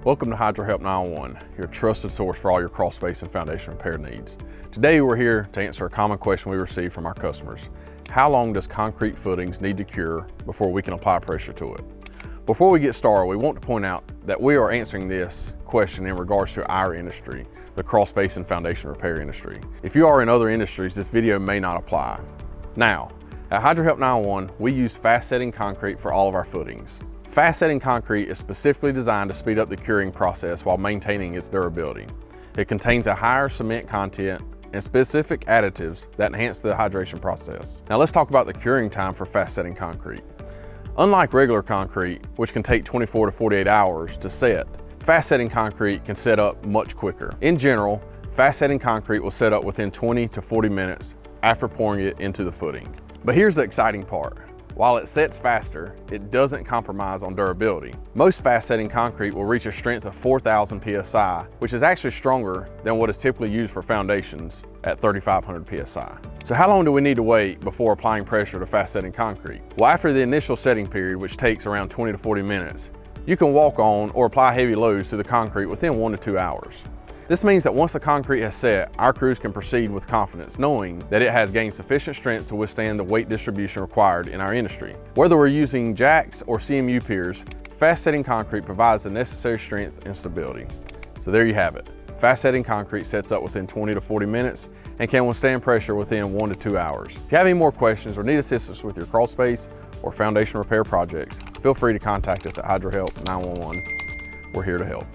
Welcome to HydroHelp911, your trusted source for all your crawl space and foundation repair needs. Today we're here to answer a common question we receive from our customers. How long does concrete footings need to cure before we can apply pressure to it? Before we get started, we want to point out that we are answering this question in regards to our industry, the crawl space and foundation repair industry. If you are in other industries, this video may not apply. Now, at HydroHelp911, we use fast setting concrete for all of our footings. Fast setting concrete is specifically designed to speed up the curing process while maintaining its durability. It contains a higher cement content and specific additives that enhance the hydration process. Now let's talk about the curing time for fast setting concrete. Unlike regular concrete, which can take 24 to 48 hours to set, fast setting concrete can set up much quicker. In general, fast setting concrete will set up within 20 to 40 minutes after pouring it into the footing. But here's the exciting part. While it sets faster, it doesn't compromise on durability. Most fast setting concrete will reach a strength of 4,000 PSI, which is actually stronger than what is typically used for foundations at 3,500 PSI. So how long do we need to wait before applying pressure to fast setting concrete? Well, after the initial setting period, which takes around 20 to 40 minutes, you can walk on or apply heavy loads to the concrete within 1 to 2 hours. This means that once the concrete has set, our crews can proceed with confidence, knowing that it has gained sufficient strength to withstand the weight distribution required in our industry. Whether we're using jacks or CMU piers, fast setting concrete provides the necessary strength and stability. So there you have it. Fast setting concrete sets up within 20 to 40 minutes and can withstand pressure within 1 to 2 hours. If you have any more questions or need assistance with your crawl space or foundation repair projects, feel free to contact us at HydroHelp911. We're here to help.